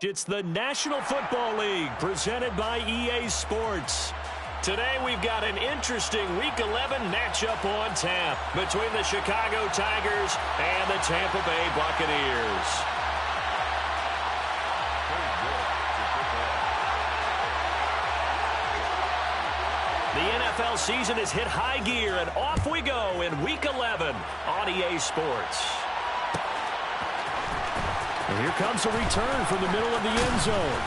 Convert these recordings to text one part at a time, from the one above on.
It's the National Football League presented by EA Sports. Today we've got an interesting Week 11 matchup on tap between the Chicago Tigers and the Tampa Bay Buccaneers. The NFL season has hit high gear, and off we go in Week 11 on EA Sports. And here comes a return from the middle of the end zone.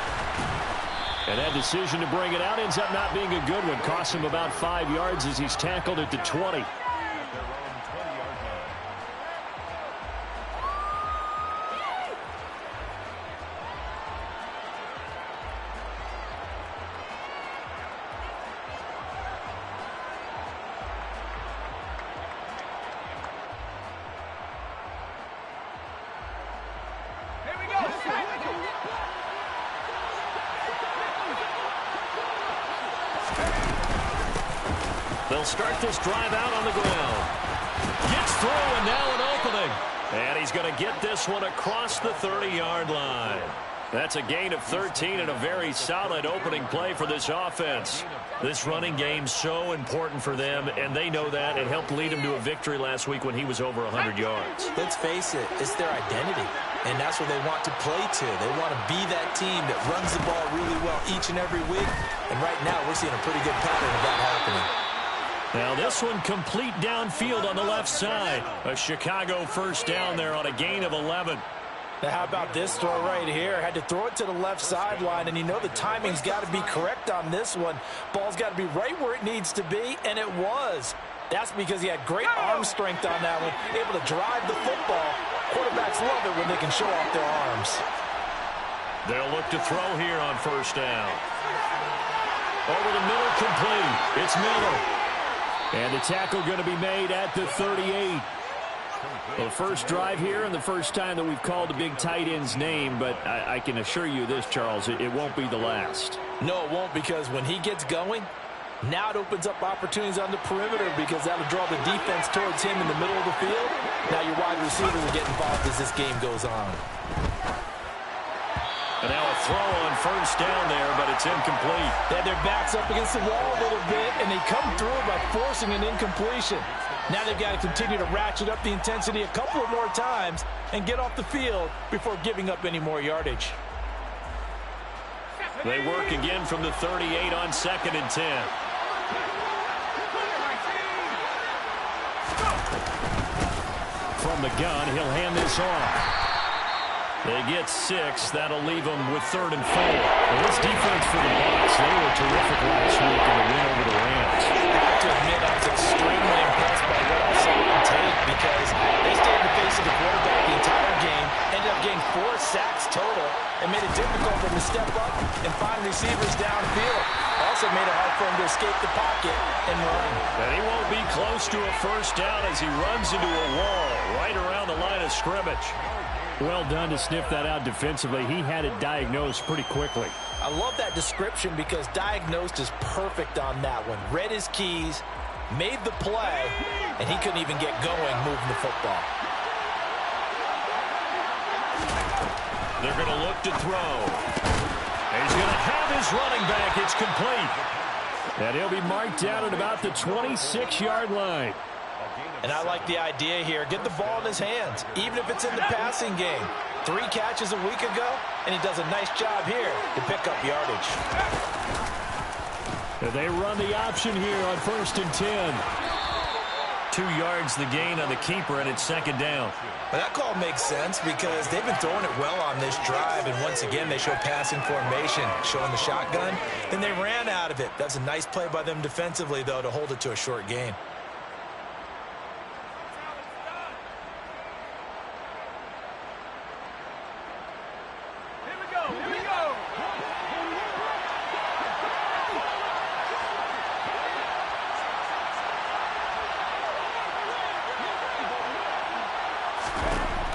And that decision to bring it out ends up not being a good one. Costs him about 5 yards as he's tackled at the 20. They'll start this drive out on the ground. Gets through, and now an opening. And he's going to get this one across the 30-yard line. That's a gain of 13 and a very solid opening play for this offense. This running game's so important for them, and they know that. It helped lead them to a victory last week when he was over 100 yards. Let's face it, it's their identity, and that's what they want to play to. They want to be that team that runs the ball really well each and every week, and right now we're seeing a pretty good pattern of that happening. Now this one complete downfield on the left side. A Chicago first down there on a gain of 11. Now how about this throw right here? Had to throw it to the left sideline, and you know the timing's got to be correct on this one. Ball's got to be right where it needs to be, and it was. That's because he had great arm strength on that one, able to drive the football. Quarterbacks love it when they can show off their arms. They'll look to throw here on first down. Over the middle, complete. It's Miller. And the tackle going to be made at the 38. Well, the first drive here and the first time that we've called a big tight end's name, but I can assure you this, Charles, it won't be the last. No, it won't, because when he gets going, now it opens up opportunities on the perimeter because that'll draw the defense towards him in the middle of the field. Now your wide receivers will get involved as this game goes on. And now a throw on first down there, but it's incomplete. Yeah, their back's up against the wall a little bit, and they come through by forcing an incompletion. Now they've got to continue to ratchet up the intensity a couple of more times and get off the field before giving up any more yardage. They work again from the 38 on 2nd and 10. From the gun, he'll hand this off. They get 6. That'll leave them with 3rd and 4. Well, this defense for the Bucs, they were terrific last week in the win over the Rams. I have to admit, I was extremely impressed by what I saw on tape because they stayed in the face of the quarterback the entire game, ended up getting 4 sacks total, and made it difficult for them to step up and find receivers downfield. Also made it hard for him to escape the pocket and run. And he won't be close to a first down as he runs into a wall right around the line of scrimmage. Well done to sniff that out defensively. He had it diagnosed pretty quickly. I love that description because diagnosed is perfect on that one. Read his keys, made the play, and he couldn't even get going moving the football. They're going to look to throw. And he's going to have his running back. It's complete. And he'll be marked down at about the 26-yard line. And I like the idea here. Get the ball in his hands, even if it's in the passing game. 3 catches a week ago, and he does a nice job here to pick up yardage. And they run the option here on 1st and 10. 2 yards the gain on the keeper, and it's 2nd down. Well, that call makes sense because they've been throwing it well on this drive, and once again they show passing formation, showing the shotgun. Then they ran out of it. That's a nice play by them defensively, though, to hold it to a short gain.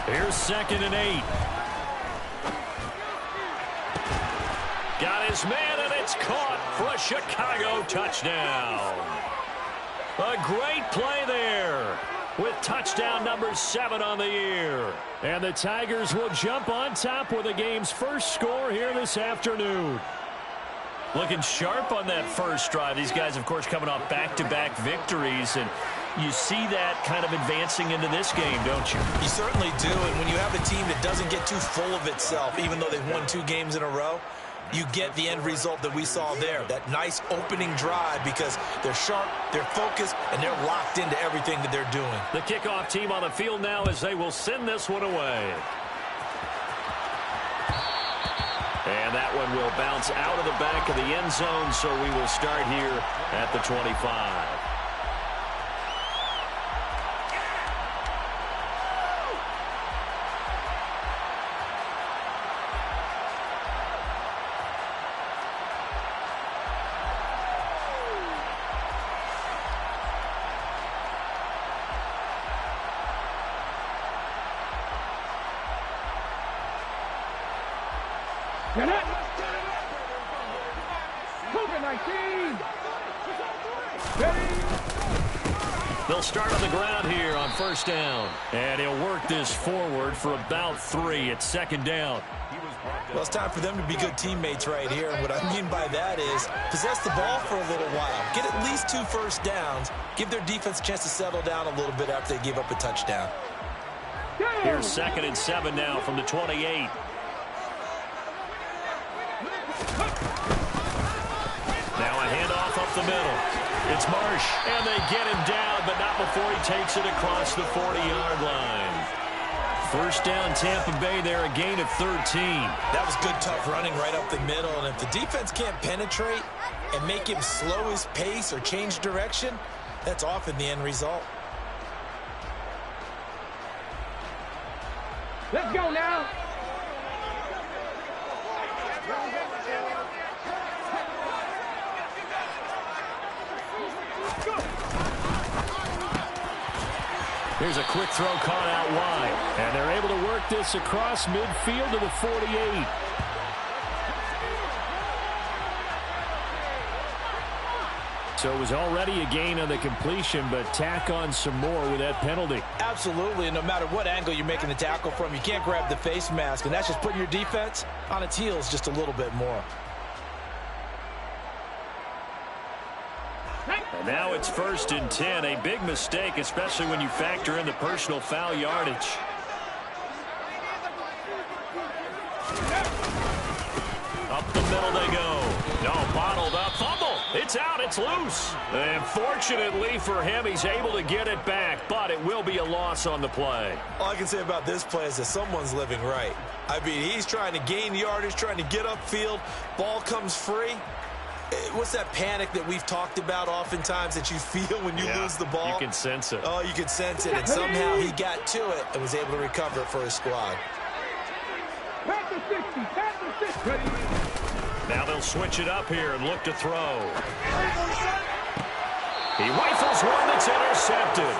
Here's 2nd and 8. Got his man, and it's caught for a Chicago touchdown. A great play there. with touchdown number 7 on the year. And the Tigers will jump on top with the game's first score here this afternoon. Looking sharp on that first drive. These guys, of course, coming off back-to-back victories, and you see that kind of advancing into this game, don't you? You certainly do, and when you have a team that doesn't get too full of itself, even though they've won 2 games in a row, you get the end result that we saw there, that nice opening drive, because they're sharp, they're focused, and they're locked into everything that they're doing. The kickoff team on the field now as they will send this one away. And that one will bounce out of the back of the end zone, so we will start here at the 25. Get it! COVID-19! They'll start on the ground here on first down. And he'll work this forward for about 3 at second down. Well, it's time for them to be good teammates right here. And what I mean by that is possess the ball for a little while. Get at least 2 first downs. Give their defense a chance to settle down a little bit after they give up a touchdown. Here's 2nd and 7 now from the 28. Now a handoff up the middle. It's Marsh, and they get him down, but not before he takes it across the 40-yard line. First down, Tampa Bay there, a gain of 13. That was good, tough running right up the middle, and if the defense can't penetrate and make him slow his pace or change direction, that's often the end result. Let's go now! Here's a quick throw caught out wide. And they're able to work this across midfield to the 48. So it was already a gain on the completion, but tack on some more with that penalty. Absolutely, and no matter what angle you're making the tackle from, you can't grab the face mask, and that's just putting your defense on its heels just a little bit more. And now it's 1st and 10, a big mistake, especially when you factor in the personal foul yardage. Up the middle they go. No, bottled up, fumble. It's out, it's loose. And fortunately for him, he's able to get it back, but it will be a loss on the play. All I can say about this play is that someone's living right. I mean, he's trying to gain yardage, trying to get upfield. Ball comes free. What's that panic that we've talked about oftentimes that you feel when you lose the ball? You can sense it. Oh, you can sense it, and somehow he got to it and was able to recover it for his squad. Now they'll switch it up here and look to throw. He rifles one that's intercepted.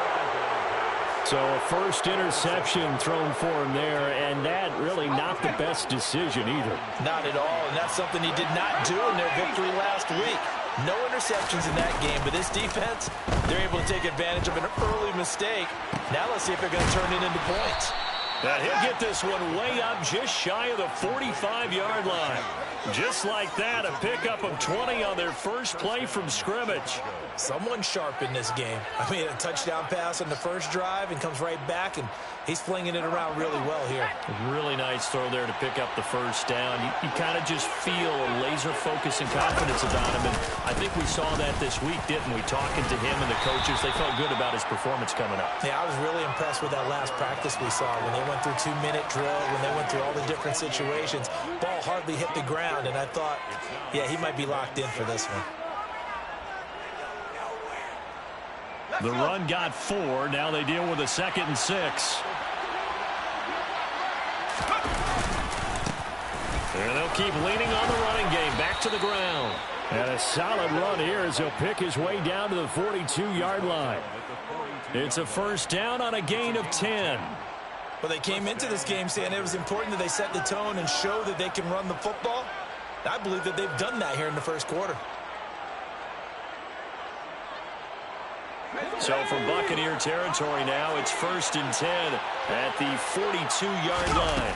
So a first interception thrown for him there, and that really not the best decision either. Not at all, and that's something he did not do in their victory last week. No interceptions in that game, but this defense, they're able to take advantage of an early mistake. Now let's see if they're going to turn it into points. He'll get this one way up just shy of the 45-yard line. Just like that, a pickup of 20 on their first play from scrimmage. Someone sharp in this game. I mean, a touchdown pass on the first drive and comes right back, and he's flinging it around really well here. Really nice throw there to pick up the first down. You kind of just feel a laser focus and confidence about him, and I think we saw that this week, didn't we? Talking to him and the coaches, they felt good about his performance coming up. Yeah, I was really impressed with that last practice we saw when they went through 2-minute drill, when they went through all the different situations. Ball hardly hit the ground, and I thought, yeah, he might be locked in for this one. The run got 4. Now they deal with a 2nd and 6. And they'll keep leaning on the running game. Back to the ground. And a solid run here as he'll pick his way down to the 42-yard line. It's a first down on a gain of 10. Well, they came into this game saying it was important that they set the tone and show that they can run the football. I believe that they've done that here in the first quarter. So from Buccaneer territory now, it's 1st and 10 at the 42-yard line.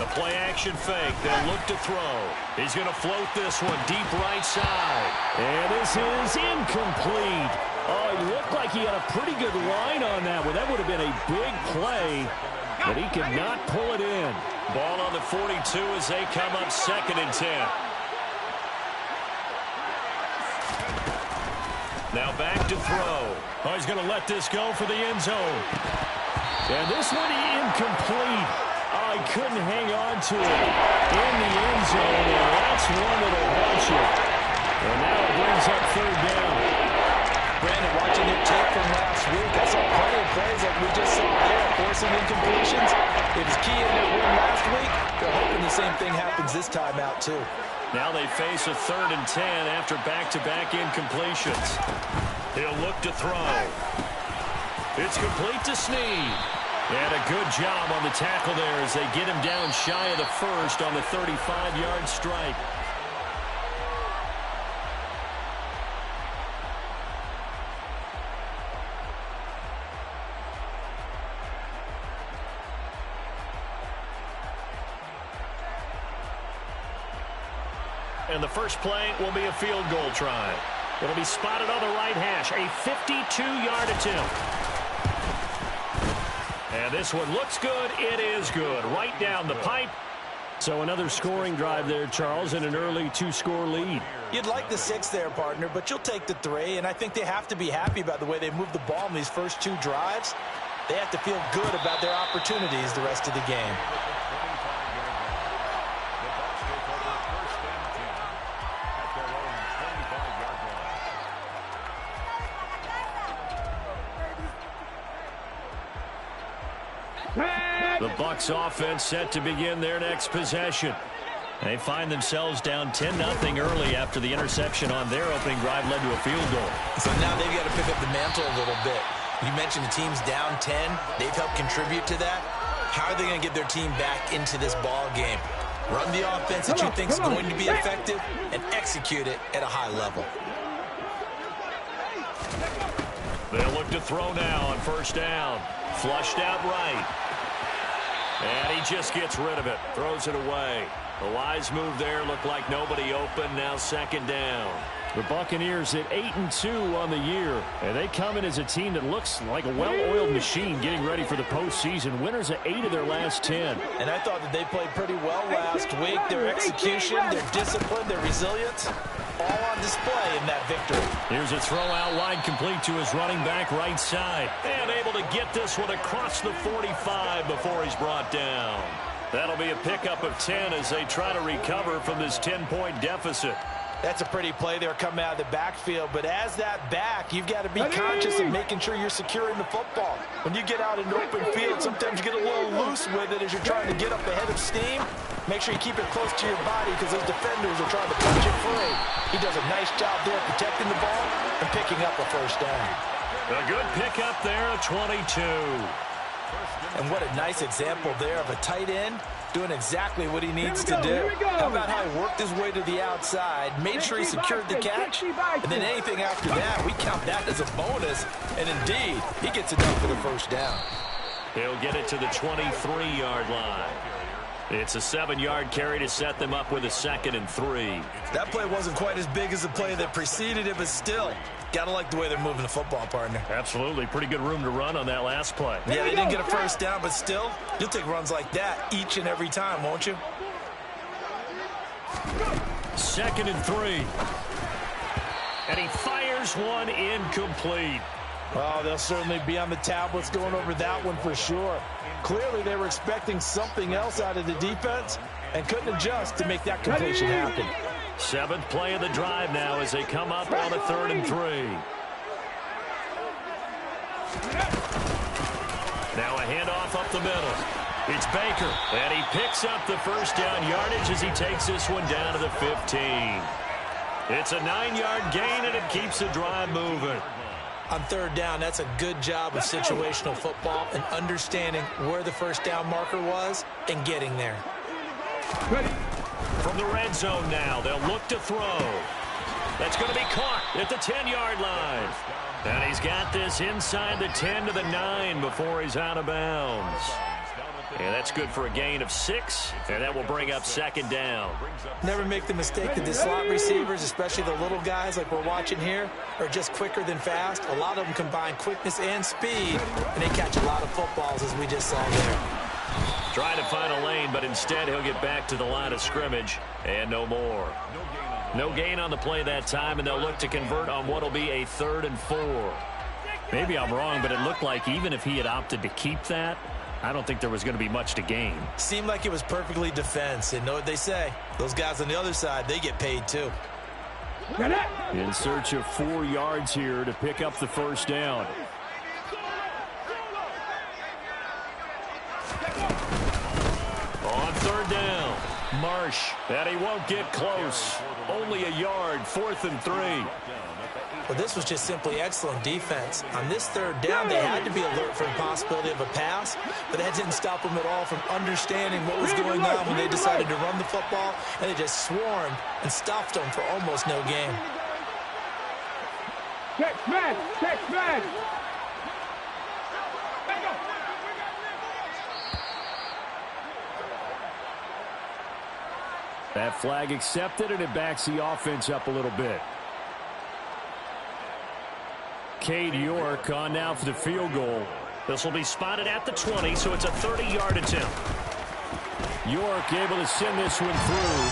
The play-action fake. They'll look to throw. He's going to float this one deep right side. And this is incomplete. Oh, it looked like he had a pretty good line on that one. That would have been a big play, but he could not pull it in. Ball on the 42 as they come up 2nd and 10. Now back to throw. Oh, he's going to let this go for the end zone. And this one incomplete. Oh, he couldn't hang on to it in the end zone, and that's one that'll haunt you. And now it brings up 3rd down. Brandon, watching your tape from last week, I saw plenty of plays like we just saw there, forcing incompletions. It was key in their win last week. They're hoping the same thing happens this time out, too. Now they face a 3rd and 10 after back-to-back incompletions. He'll look to throw. It's complete to Snead. And a good job on the tackle there as they get him down shy of the 1st on the 35-yard strike. And the first play will be a field goal try. It'll be spotted on the right hash. A 52-yard attempt. And this one looks good. It is good. Right down the pipe. So another scoring drive there, Charles, and an early 2-score lead. You'd like the 6 there, partner, but you'll take the 3. And I think they have to be happy about the way they moved the ball in these first 2 drives. They have to feel good about their opportunities the rest of the game. The Bucs offense set to begin their next possession. They find themselves down 10-0 early after the interception on their opening drive led to a field goal. So now they've got to pick up the mantle a little bit. You mentioned the team's down 10. They've helped contribute to that. How are they going to get their team back into this ball game? Run the offense that you think is going to be effective and execute it at a high level. They'll look to throw now on 1st down. Flushed out right. And he just gets rid of it. Throws it away. A wise move there. Looked like nobody open. Now 2nd down. The Buccaneers at 8-2 on the year. And they come in as a team that looks like a well-oiled machine getting ready for the postseason. Winners of 8 of their last 10. And I thought that they played pretty well last week. Their execution, their discipline, their resilience, all on display in that victory. Here's a throw out wide, complete to his running back right side. And able to get this one across the 45 before he's brought down. That'll be a pickup of 10 as they try to recover from this 10-point deficit. That's a pretty play there coming out of the backfield. But as that back, you've got to be conscious of making sure you're securing the football. When you get out in open field, sometimes you get a little loose with it as you're trying to get up ahead of steam. Make sure you keep it close to your body because those defenders are trying to punch it free. He does a nice job there protecting the ball and picking up a 1st down. A good pickup there at 22. And what a nice example there of a tight end doing exactly what he needs to do. How about how he worked his way to the outside, made sure he secured the catch, and then anything after that, we count that as a bonus. And indeed, he gets it done for the 1st down. He'll get it to the 23-yard line. It's a 7-yard carry to set them up with a 2nd and 3. That play wasn't quite as big as the play that preceded it, but still, got to like the way they're moving the football, partner. Absolutely. Pretty good room to run on that last play. Yeah, they didn't get a 1st down, but still, you'll take runs like that each and every time, won't you? 2nd and 3. And he fires one incomplete. Oh, they'll certainly be on the tablets going over that one for sure. Clearly, they were expecting something else out of the defense and couldn't adjust to make that completion happen. 7th play of the drive now as they come up on a 3rd and 3. Now a handoff up the middle. It's Baker, and he picks up the 1st down yardage as he takes this one down to the 15. It's a 9-yard gain, and it keeps the drive moving. On 3rd down, that's a good job of situational football and understanding where the 1st down marker was and getting there. From the red zone now, they'll look to throw. That's going to be caught at the 10-yard line. And he's got this inside the 10 to the 9 before he's out of bounds. And that's good for a gain of 6, and that will bring up second down. Never make the mistake that the slot receivers, especially the little guys like we're watching here, are just quicker than fast. A lot of them combine quickness and speed, and they catch a lot of footballs, as we just saw there. Trying to find a lane, but instead he'll get back to the line of scrimmage, and no more. No gain on the play that time, and they'll look to convert on what will be a 3rd and 4. Maybe I'm wrong, but it looked like even if he had opted to keep that, I don't think there was going to be much to gain. Seemed like it was perfectly defense. And know what they say? Those guys on the other side, they get paid too. In search of 4 yards here to pick up the first down. On 3rd down, Marsh. And he won't get close. Only a yard, 4th and 3. Well, this was just simply excellent defense. On this 3rd down, they had to be alert for the possibility of a pass, but that didn't stop them at all from understanding what was going on when they decided to run the football, and they just swarmed and stuffed them for almost no gain. Check man, check man. That flag accepted, and it backs the offense up a little bit. Cade York on now for the field goal. This will be spotted at the 20, so it's a 30-yard attempt. York able to send this one through.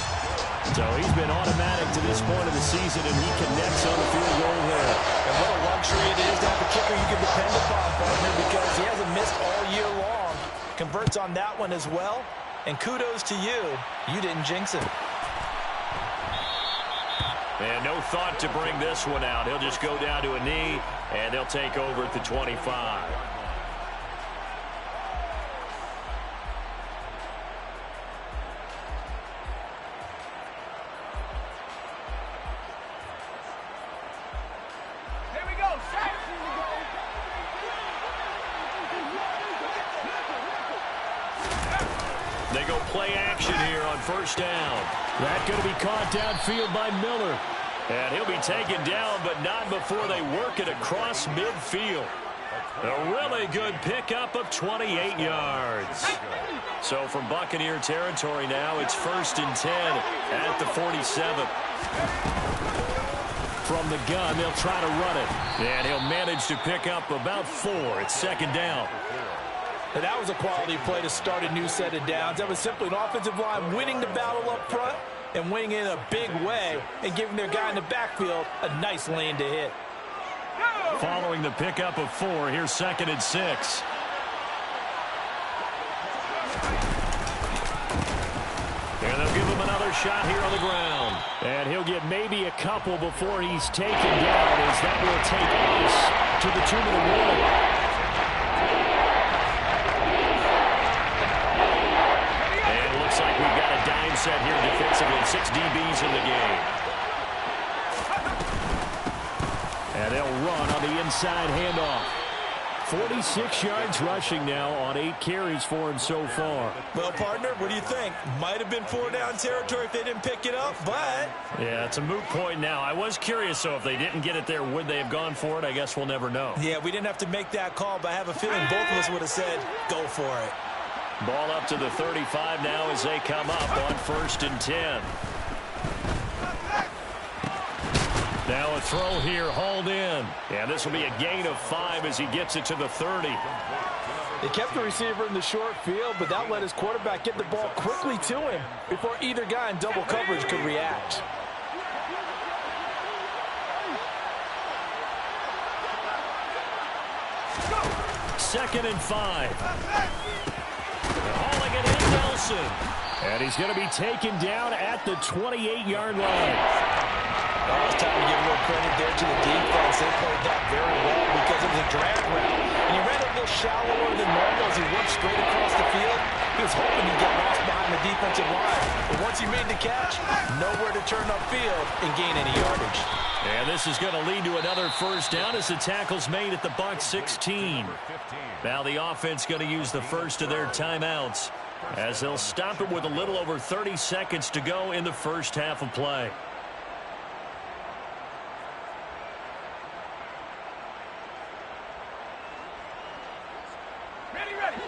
So he's been automatic to this point of the season, and he connects on the field goal there. And what a luxury it is to have a kicker you can depend upon, partner, because he hasn't missed all year long. Converts on that one as well. And kudos to you. You didn't jinx him. And no thought to bring this one out. He'll just go down to a knee, and they'll take over at the 25. Here we go. They go play action here on 1st down. That going to be caught downfield by Miller. And he'll be taken down, but not before they work it across midfield. A really good pickup of 28 yards. So from Buccaneer territory now, it's 1st and 10 at the 47. From the gun, they'll try to run it. And he'll manage to pick up about 4. It's 2nd down. And that was a quality play to start a new set of downs. That was simply an offensive line winning the battle up front and winning in a big way and giving their guy in the backfield a nice lane to hit. Following the pickup of 4, here's 2nd and 6. And they'll give him another shot here on the ground. And he'll get maybe a couple before he's taken down, as that will take us to the 2-minute warning. Like we've got a dime set here defensively. 6 DBs in the game. And they'll run on the inside handoff. 46 yards rushing now on 8 carries for him so far. Well, partner, what do you think? Might have been 4-down territory if they didn't pick it up, but... Yeah, it's a moot point now. I was curious, so if they didn't get it there, would they have gone for it? I guess we'll never know. Yeah, we didn't have to make that call, but I have a feeling both of us would have said, go for it. Ball up to the 35 now as they come up on 1st and 10. Now a throw here, hauled in. And this will be a gain of 5 as he gets it to the 30. They kept the receiver in the short field, but that let his quarterback get the ball quickly to him before either guy in double coverage could react. Second and 5. Hauling it in, Nelson. And he's going to be taken down at the 28-yard line. Well, it's time to give a little credit there to the defense. They played that very well because it was a drag route. And he ran a little shallower than normal as he worked straight across the field. He was hoping he'd get lost behind the defensive line. But once he made the catch, nowhere to turn upfield and gain any yardage. And this is going to lead to another 1st down as the tackle's made at the Bucs 16. Now the offense going to use the first of their timeouts as they'll stop it with a little over 30 seconds to go in the first half of play.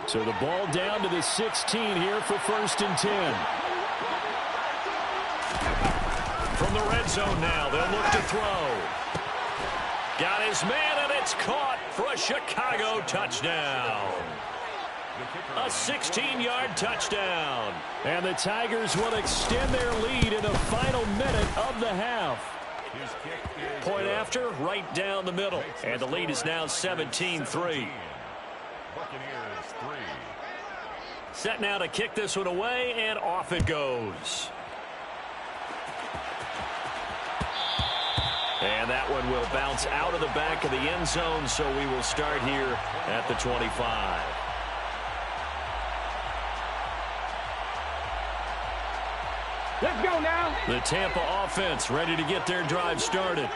So the ball down to the 16 here for 1st and 10. From the red zone now, they'll look to throw. Got his man, and it's caught for a Chicago touchdown. A 16-yard touchdown. And the Tigers will extend their lead in the final minute of the half. Point after, right down the middle. And the lead is now 17-3. Set now to kick this one away, and off it goes. And that one will bounce out of the back of the end zone, so we will start here at the 25. Let's go now. The Tampa offense ready to get their drive started.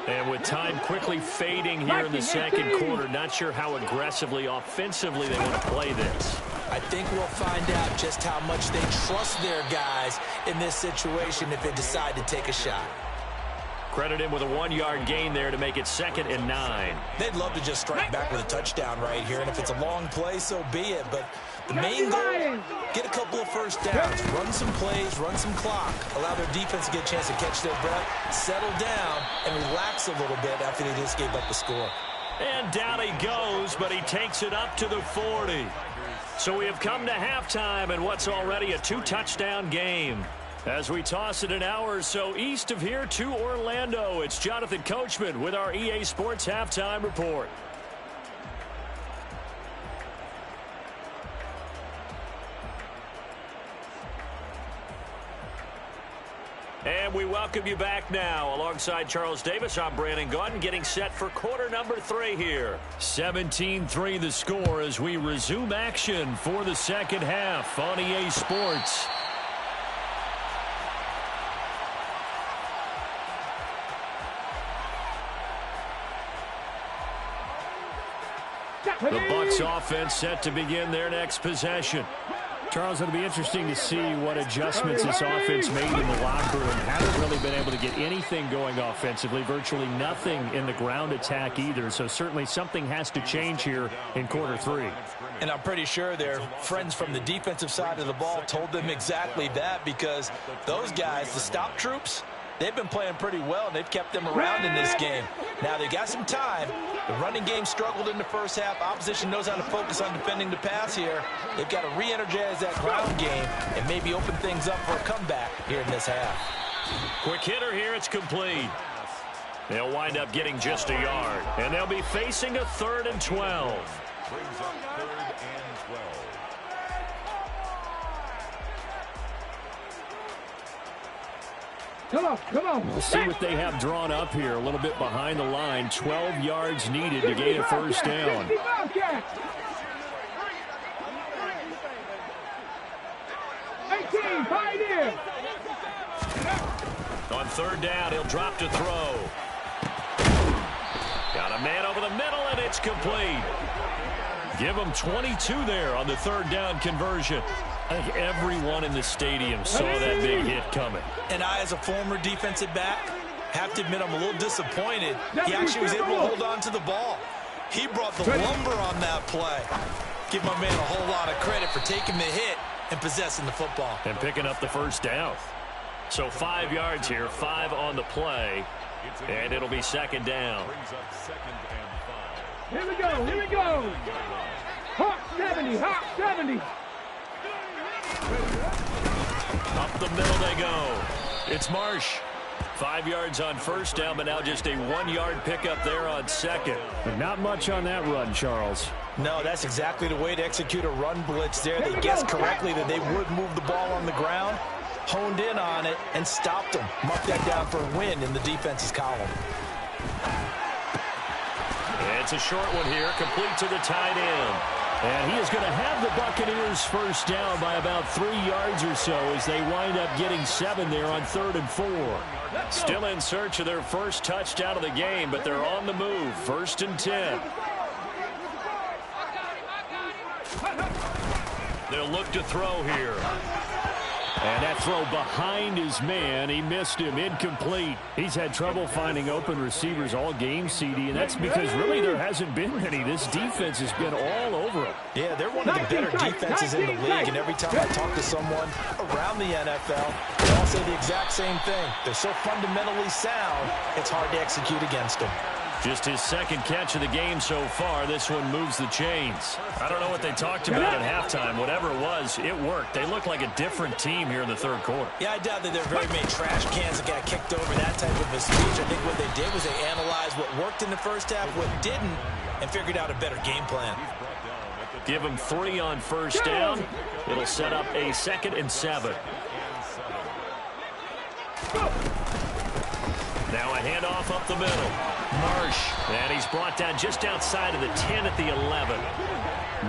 And with time quickly fading here in the second quarter, not sure how aggressively, offensively they want to play this. I think we'll find out just how much they trust their guys in this situation if they decide to take a shot. Credit him with a 1-yard gain there to make it 2nd and 9. They'd love to just strike back with a touchdown right here, and if it's a long play, so be it. But the main goal, get a couple of first downs, run some plays, run some clock, allow their defense to get a chance to catch their breath, settle down, and relax a little bit after they just gave up the score. And down he goes, but he takes it up to the 40. So we have come to halftime and what's already a 2-touchdown game. As we toss it an hour or so east of here to Orlando, it's Jonathan Coachman with our EA Sports Halftime Report. And we welcome you back now. Alongside Charles Davis, I'm Brandon Gaudin, getting set for quarter number 3 here. 17-3 the score as we resume action for the second half on EA Sports. The Bucs offense set to begin their next possession. Charles, it'll be interesting to see what adjustments this offense made in the locker room. Haven't really been able to get anything going offensively, virtually nothing in the ground attack either. So certainly something has to change here in quarter 3. And I'm pretty sure their friends from the defensive side of the ball told them exactly that, because those guys, the stop troops, they've been playing pretty well, and they've kept them around in this game. Now, they got some time. The running game struggled in the first half. Opposition knows how to focus on defending the pass here. They've got to re-energize that ground game and maybe open things up for a comeback here in this half. Quick hitter here. It's complete. They'll wind up getting just a yard, and they'll be facing a 3rd and 12. Brings up 3rd and 12. Come on, come on. We'll see what they have drawn up here. A little bit behind the line. 12 yards needed to gain a first down. 18, pioneer. On 3rd down, he'll drop to throw. Got a man over the middle, and it's complete. Give him 22 there on the 3rd down conversion. I think everyone in the stadium saw that big hit coming. And I, as a former defensive back, have to admit I'm a little disappointed. He actually was able to hold on to the ball. He brought the lumber on that play. Give my man a whole lot of credit for taking the hit and possessing the football. And picking up the first down. So 5 yards here, 5 on the play, and it'll be 2nd down. Here we go, here we go. Hawk 70, Hawk 70. Up the middle they go. It's Marsh. 5 yards on first down, but now just a 1-yard pickup there on 2nd. But not much on that run, Charles. No, that's exactly the way to execute a run blitz there. They guessed correctly that they would move the ball on the ground, honed in on it, and stopped them. Mark that down for a win in the defense's column. It's a short one here, complete to the tight end. And he is going to have the Buccaneers first down by about 3 yards or so as they wind up getting 7 there on 3rd and 4. Still in search of their first touchdown of the game, but they're on the move. 1st and 10. They'll look to throw here. And that throw behind his man, he missed him, incomplete. He's had trouble finding open receivers all game, CD, and that's because really there hasn't been any. This defense has been all over him. Yeah, they're one of the better defenses in the league, and every time I talk to someone around the NFL, they all say the exact same thing. They're so fundamentally sound, it's hard to execute against them. Just his second catch of the game so far. This one moves the chains. I don't know what they talked about at halftime. Whatever it was, it worked. They look like a different team here in the third quarter. Yeah, I doubt that there are very many trash cans that got kicked over, that type of a speech. I think what they did was they analyzed what worked in the first half, what didn't, and figured out a better game plan. Give him 3 on first down. It'll set up a 2nd and 7. Now a handoff up the middle. Marsh. And he's brought down just outside of the 10 at the 11.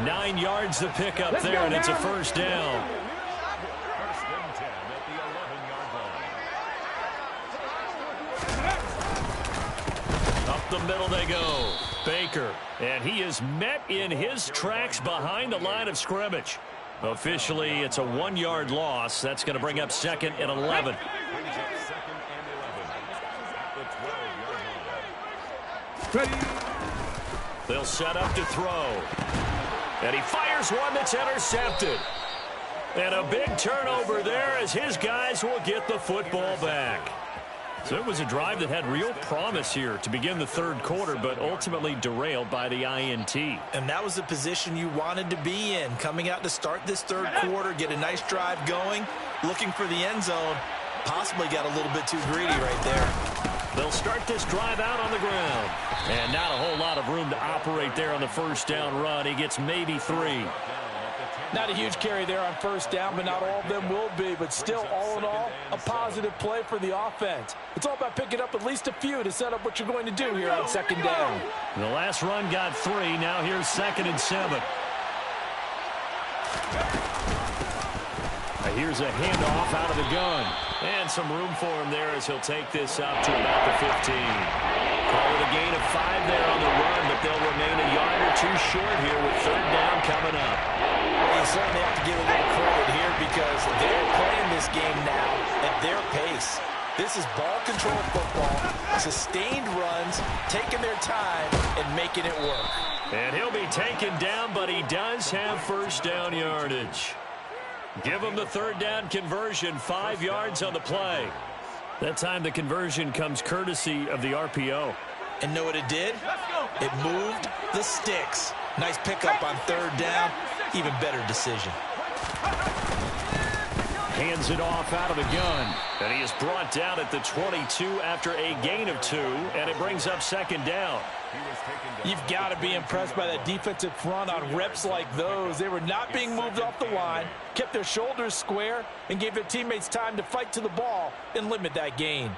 9 yards to pick up there, and it's a first down. First and 10 at the 11-yard line. Up the middle they go. Baker. And he is met in his tracks behind the line of scrimmage. Officially, it's a 1-yard loss. That's going to bring up 2nd and 11. Brings up 2nd and 11 at the 12-yard line. They'll set up to throw. And he fires one that's intercepted. And a big turnover there as his guys will get the football back. So it was a drive that had real promise here to begin the third quarter, but ultimately derailed by the INT. And that was the position you wanted to be in, coming out to start this third quarter, get a nice drive going, looking for the end zone. Possibly got a little bit too greedy right there. They'll start this drive out on the ground. And not a whole lot of room to operate there on the first down run. He gets maybe 3. Not a huge carry there on first down, but not all of them will be. But still, all in all, a positive play for the offense. It's all about picking up at least a few to set up what you're going to do here on second down. The last run got 3. Now here's 2nd and 7. Here's a handoff out of the gun. And some room for him there as he'll take this up to about the 15. Call it a gain of 5 there on the run, but they'll remain a yard or 2 short here with third down coming up. Well, you certainly have to give a little credit here because they're playing this game now at their pace. This is ball control football, sustained runs, taking their time and making it work. And he'll be taken down, but he does have first down yardage. Give him the third down conversion, 5 yards on the play. That time the conversion comes courtesy of the RPO. And know what it did? It moved the sticks. Nice pickup on third down. Even better decision. Hands it off out of the gun. And he is brought down at the 22 after a gain of 2, and it brings up second down. You've got to be impressed by that defensive front on reps like those. They were not being moved off the line, kept their shoulders square, and gave their teammates time to fight to the ball and limit that gain.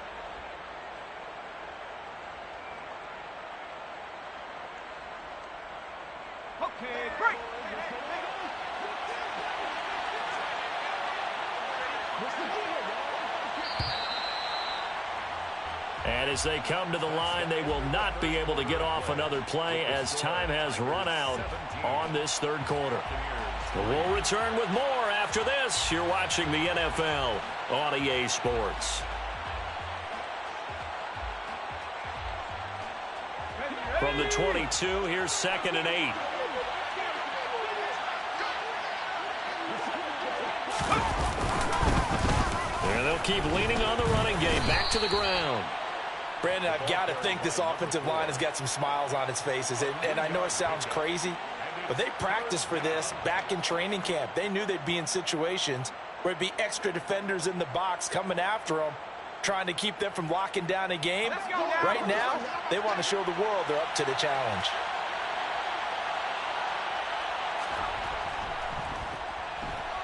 Okay, great. And as they come to the line, they will not be able to get off another play as time has run out on this third quarter. We'll return with more after this. You're watching the NFL on EA Sports. From the 22, here's 2nd and 8. And they'll keep leaning on the running game. Back to the ground. Brandon, I've got to think this offensive line has got some smiles on its faces. And I know it sounds crazy, but they practiced for this back in training camp. They knew they'd be in situations where it'd be extra defenders in the box coming after them, trying to keep them from locking down a game. Right now, they want to show the world they're up to the challenge.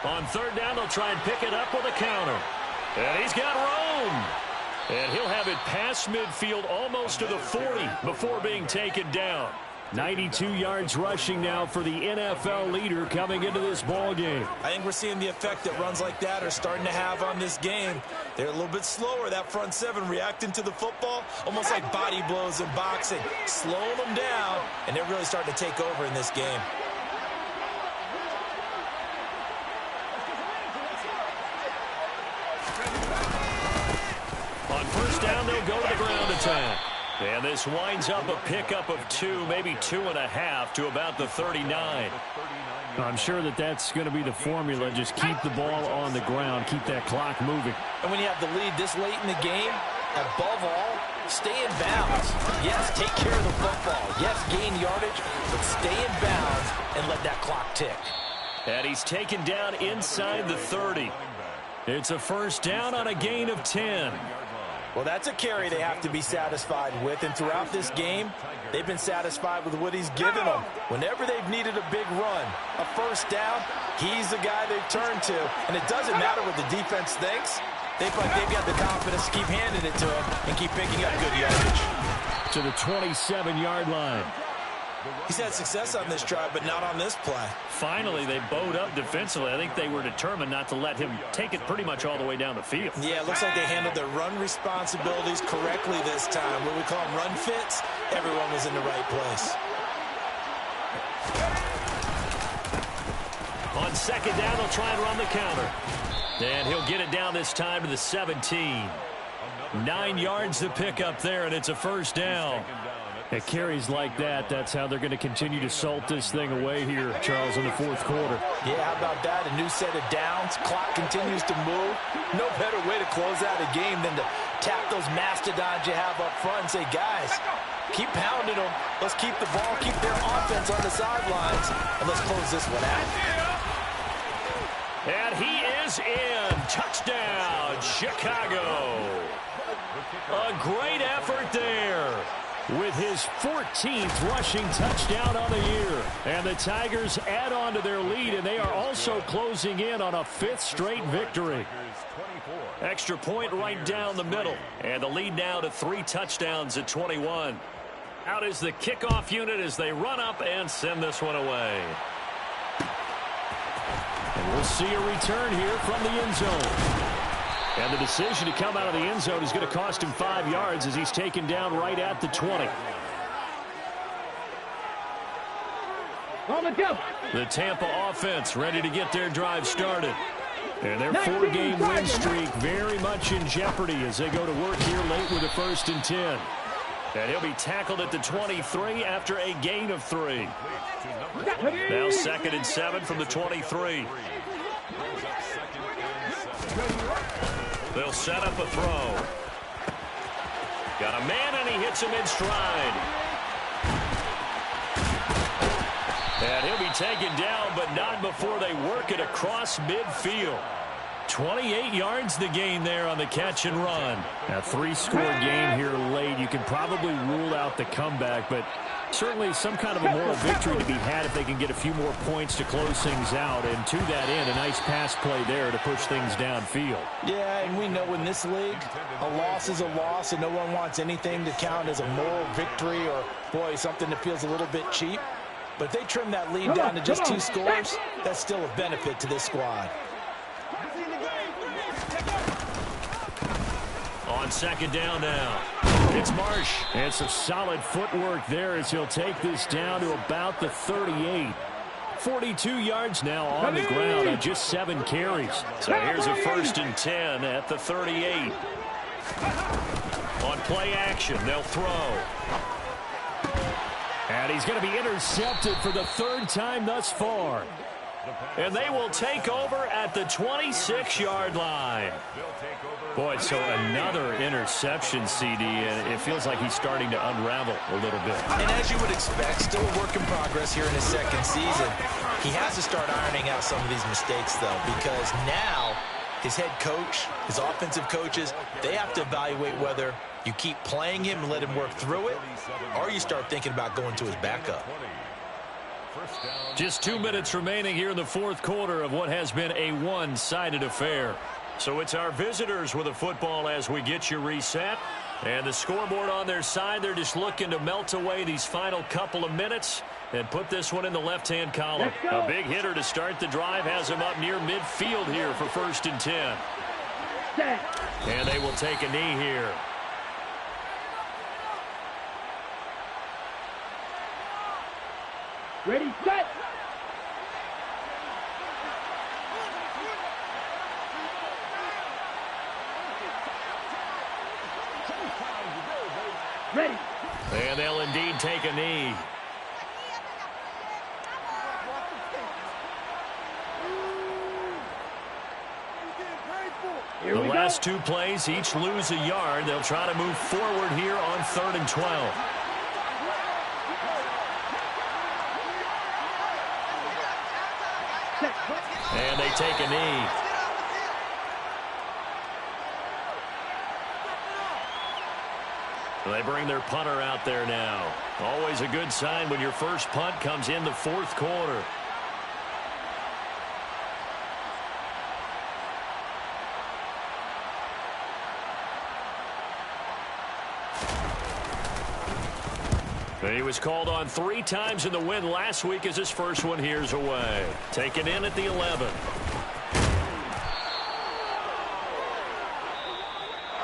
On third down, they'll try and pick it up with a counter. And he's got room. And he'll have it past midfield almost to the 40 before being taken down. 92 yards rushing now for the NFL leader coming into this ball game. I think we're seeing the effect that runs like that are starting to have on this game. They're a little bit slower, that front seven, reacting to the football, almost like body blows in boxing, slowing them down, and they're really starting to take over in this game. On first down, they'll go to the ground attack. And this winds up a pickup of 2, maybe 2.5 to about the 39. I'm sure that's going to be the formula. Just keep the ball on the ground. Keep that clock moving. And when you have the lead this late in the game, above all, stay in bounds. Yes, take care of the football. Yes, gain yardage, but stay in bounds and let that clock tick. And he's taken down inside the 30. It's a first down on a gain of 10. Well, that's a carry they have to be satisfied with, and throughout this game, they've been satisfied with what he's given them. Whenever they've needed a big run, a first down, he's the guy they've turned to. And it doesn't matter what the defense thinks. They feel like they've got the confidence to keep handing it to him and keep picking up good yardage. To the 27-yard line. He's had success on this drive, but not on this play. Finally, they bowed up defensively. I think they were determined not to let him take it pretty much all the way down the field. Yeah, it looks like they handled their run responsibilities correctly this time. What we call them run fits, everyone was in the right place. On second down, they'll try and run the counter. And he'll get it down this time to the 17. 9 yards to pick up there, and it's a first down. It carries like that. That's how they're going to continue to salt this thing away here, Charles, in the fourth quarter. Yeah, how about that? A new set of downs. Clock continues to move. No better way to close out a game than to tap those mastodons you have up front and say, guys, keep pounding them. Let's keep the ball, keep their offense on the sidelines, and let's close this one out. And he is in. Touchdown, Chicago. A great effort there. With his 14th rushing touchdown on the year. And the Tigers add on to their lead, and they are also closing in on a 5th straight victory. Extra point right down the middle. And the lead now to 3 touchdowns at 21. Out is the kickoff unit as they run up and send this one away. And we'll see a return here from the end zone. And the decision to come out of the end zone is going to cost him 5 yards as he's taken down right at the 20. The Tampa offense ready to get their drive started. And their 4-game win streak very much in jeopardy as they go to work here late with a 1st and 10. And he'll be tackled at the 23 after a gain of 3. Now 2nd and 7 from the 23. They'll set up a throw. Got a man, and he hits him in stride. And he'll be taken down, but not before they work it across midfield. 28 yards the gain there on the catch and run. A 3-score game here late. You can probably rule out the comeback, but certainly some kind of a moral victory to be had if they can get a few more points to close things out. And to that end, a nice pass play there to push things downfield. Yeah, and we know in this league, a loss is a loss, and no one wants anything to count as a moral victory or, boy, something that feels a little bit cheap. But if they trim that lead down to just 2 scores, that's still a benefit to this squad. On second down now, it's Marsh. And some solid footwork there as he'll take this down to about the 38. 42 yards now on the ground on just 7 carries. So here's a 1st and 10 at the 38. On play action, they'll throw. And he's going to be intercepted for the 3rd time thus far. And they will take over at the 26-yard line. Boy, so another interception, CD, and it feels like he's starting to unravel a little bit. And as you would expect, still a work in progress here in his 2nd season. He has to start ironing out some of these mistakes, though, because now his head coach, his offensive coaches, they have to evaluate whether you keep playing him and let him work through it, or you start thinking about going to his backup. Just 2 minutes remaining here in the 4th quarter of what has been a one-sided affair. So it's our visitors with the football as we get you reset. And the scoreboard on their side, they're just looking to melt away these final couple of minutes and put this one in the left-hand column. A big hitter to start the drive has him up near midfield here for 1st and 10. And they will take a knee here. Ready, set. Ready. And they'll indeed take a knee. Here The we last go. 2 plays, each lose a yard. They'll try to move forward here on 3rd and 12. And they take a knee. They bring their punter out there now. Always a good sign when your first punt comes in the 4th quarter. And he was called on 3 times in the win last week as his first one here's away. Taken in at the 11.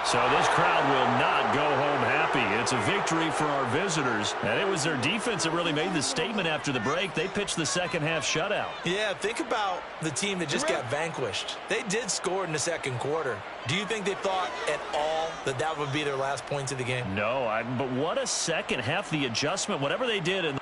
So this crowd will not go home happy. It's a victory for our visitors. And it was their defense that really made the statement after the break. They pitched the second half shutout. Yeah, think about the team that just got vanquished. They did score in the 2nd quarter. Do you think they thought at all that that would be their last points of the game? No, but what a second half, the adjustment, whatever they did.